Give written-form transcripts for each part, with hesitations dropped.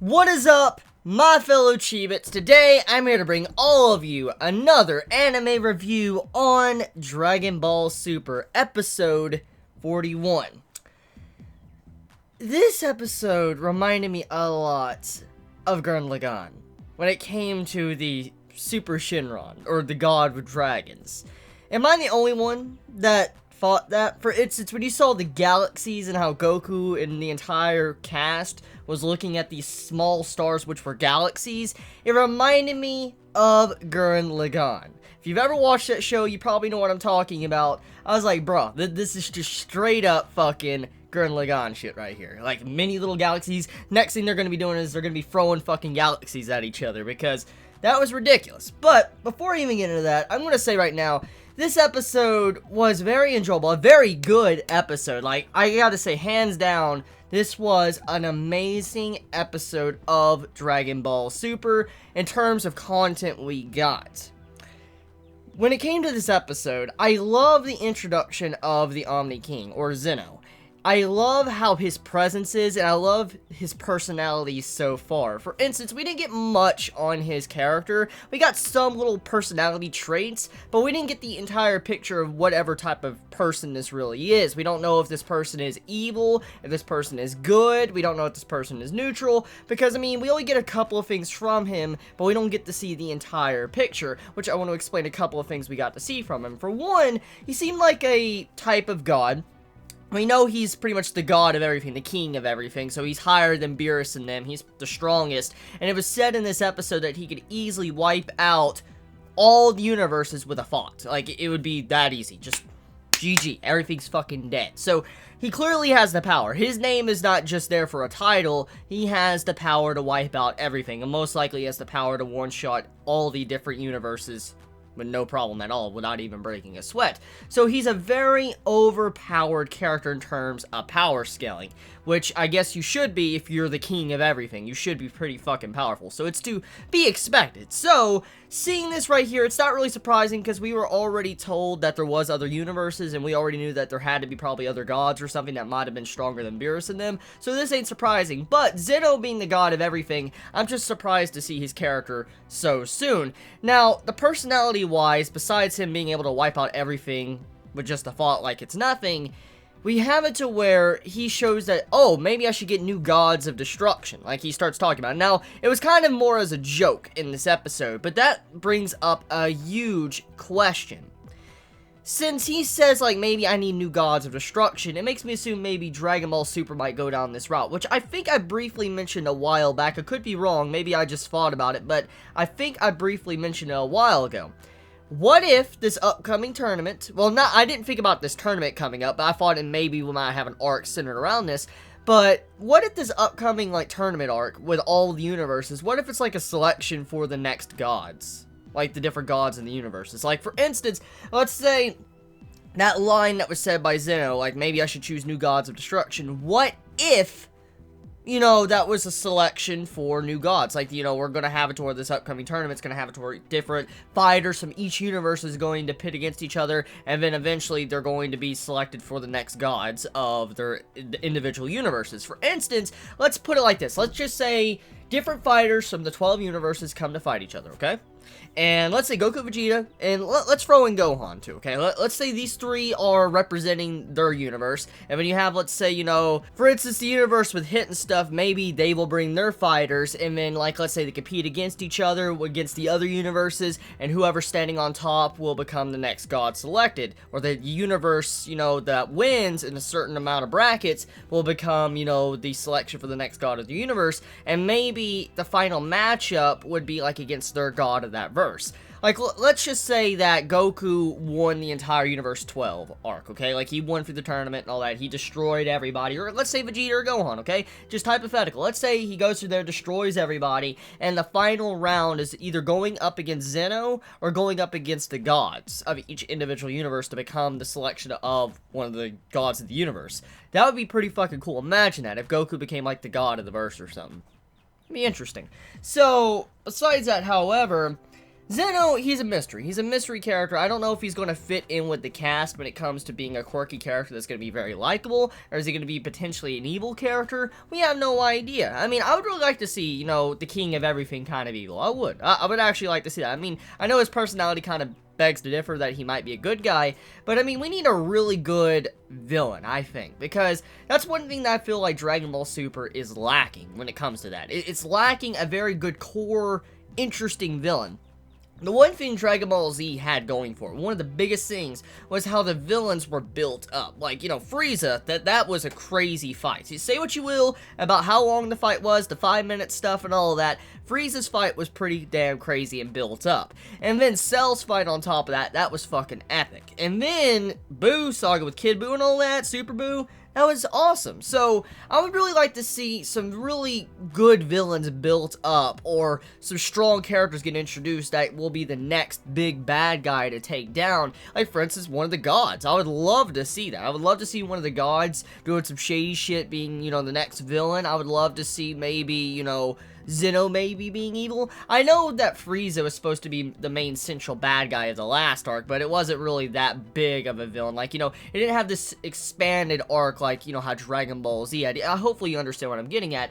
What is up, my fellow Chibits? Today, I'm here to bring all of you another anime review on Dragon Ball Super, episode 41. This episode reminded me a lot of Gurren Lagann when it came to the Super Shinron, or the God of Dragons. Am I the only one that thought that? For instance, when you saw the galaxies and how Goku and the entire cast was looking at these small stars which were galaxies, it reminded me of Gurren Lagann. If you've ever watched that show, you probably know what I'm talking about. I was like, bro, this is just straight up fucking Gurren Lagann shit right here. Like, many little galaxies. Next thing they're gonna be doing is they're gonna be throwing fucking galaxies at each other, because that was ridiculous. But before I even get into that, I'm gonna say right now, this episode was very enjoyable, a very good episode. Like, I gotta say, hands down, this was an amazing episode of Dragon Ball Super in terms of content we got. When it came to this episode, I love the introduction of the Omni King, or Zeno. I love how his presence is, and I love his personality so far. For instance, we didn't get much on his character. We got some little personality traits, but we didn't get the entire picture of whatever type of person this really is. We don't know if this person is evil, if this person is good, we don't know if this person is neutral, because, I mean, we only get a couple of things from him, but we don't get to see the entire picture, which I want to explain a couple of things we got to see from him. For one, he seemed like a type of god. We know he's pretty much the god of everything, the king of everything, so he's higher than Beerus and them, he's the strongest, and it was said in this episode that he could easily wipe out all the universes with a thought. Like, it would be that easy, just GG, everything's fucking dead. So, he clearly has the power. His name is not just there for a title, he has the power to wipe out everything, and most likely he has the power to one-shot all the different universes with no problem at all, without even breaking a sweat. So he's a very overpowered character in terms of power scaling, which I guess you should be if you're the king of everything. You should be pretty fucking powerful, so it's to be expected. So, seeing this right here, it's not really surprising, because we were already told that there was other universes, and we already knew that there had to be probably other gods or something that might have been stronger than Beerus and them, so this ain't surprising. But Zeno being the god of everything, I'm just surprised to see his character so soon. Now, the personality-wise, besides him being able to wipe out everything with just a thought like it's nothing, we have it to where he shows that, oh, maybe I should get new gods of destruction, like he starts talking about. Now, it was kind of more as a joke in this episode, but that brings up a huge question. Since he says, like, maybe I need new gods of destruction, it makes me assume maybe Dragon Ball Super might go down this route, which I think I briefly mentioned a while back. I could be wrong, maybe I just thought about it, but I think I briefly mentioned it a while ago. What if this upcoming tournament, well, I didn't think about this tournament coming up, but I thought it maybe we might have an arc centered around this, but what if this upcoming, like, tournament arc with all the universes, what if it's like a selection for the next gods? Like, the different gods in the universes. Like, for instance, let's say that line that was said by Zeno, like, maybe I should choose new gods of destruction. What if, you know, that was a selection for new gods? Like, you know, we're gonna have it to where this upcoming tournament's gonna have it to where different fighters from each universe is going to pit against each other, and then eventually they're going to be selected for the next gods of their individual universes. For instance, let's put it like this. Let's just say different fighters from the 12 universes come to fight each other, okay? And let's say Goku, Vegeta, and let's throw in Gohan too, okay? Let's say these three are representing their universe, and when you have, let's say, you know, for instance, the universe with Hit and stuff, maybe they will bring their fighters, and then, like, let's say they compete against each other, against the other universes, and whoever's standing on top will become the next god selected, or the universe, you know, that wins in a certain amount of brackets will become, you know, the selection for the next god of the universe, and maybe the final matchup would be, like, against their god of that verse. Like, let's just say that Goku won the entire Universe 12 arc, okay? Like, he won through the tournament and all that. He destroyed everybody. Or let's say Vegeta or Gohan, okay? Just hypothetical. Let's say he goes through there, destroys everybody, and the final round is either going up against Zeno or going up against the gods of each individual universe to become the selection of one of the gods of the universe. That would be pretty fucking cool. Imagine that, if Goku became, like, the god of the verse or something. It'd be interesting. So, besides that, however, Zeno, he's a mystery. He's a mystery character. I don't know if he's going to fit in with the cast when it comes to being a quirky character that's going to be very likable, or is he going to be potentially an evil character? We have no idea. I mean, I would really like to see, you know, the king of everything kind of evil. I would. I would actually like to see that. I mean, I know his personality kind of begs to differ that he might be a good guy, but I mean, we need a really good villain, I think, because that's one thing that I feel like Dragon Ball Super is lacking when it comes to that. It's lacking a very good core, interesting villain. The one thing Dragon Ball Z had going for it, one of the biggest things, was how the villains were built up. Like, you know, Frieza, that was a crazy fight. So you say what you will about how long the fight was, the 5-minute stuff and all of that, Frieza's fight was pretty damn crazy and built up. And then Cell's fight on top of that was fucking epic. And then Boo saga with Kid Boo and all that, Super Boo, that was awesome. So, I would really like to see some really good villains built up, or some strong characters get introduced that will be the next big bad guy to take down. Like, for instance, one of the gods. I would love to see that. I would love to see one of the gods doing some shady shit, being, you know, the next villain. I would love to see maybe, you know, Zeno maybe being evil. I know that Frieza was supposed to be the main central bad guy of the last arc, but it wasn't really that big of a villain. Like, you know, it didn't have this expanded arc like, you know, how Dragon Ball Z had. Hopefully you understand what I'm getting at.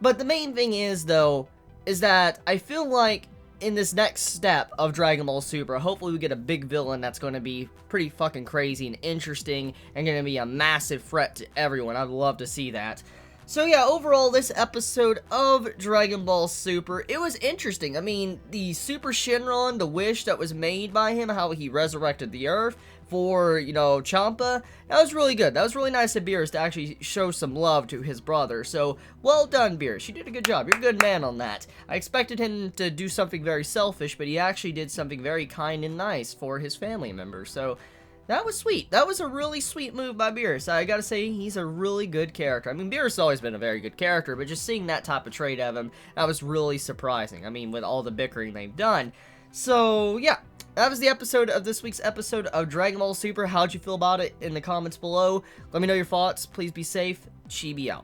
But the main thing is, though, is that I feel like in this next step of Dragon Ball Super, hopefully we get a big villain that's going to be pretty fucking crazy and interesting and going to be a massive threat to everyone. I'd love to see that. So yeah, overall, this episode of Dragon Ball Super, it was interesting. I mean, the Super Shenron, the wish that was made by him, how he resurrected the Earth for, you know, Champa, that was really good. That was really nice of Beerus to actually show some love to his brother. So, well done, Beerus. You did a good job. You're a good man on that. I expected him to do something very selfish, but he actually did something very kind and nice for his family members. So, that was sweet. That was a really sweet move by Beerus. I gotta say, he's a really good character. I mean, Beerus has always been a very good character, but just seeing that type of trait of him, that was really surprising. I mean, with all the bickering they've done. So, yeah. That was the episode of this week's episode of Dragon Ball Super. How'd you feel about it in the comments below? Let me know your thoughts. Please be safe. Chibi out.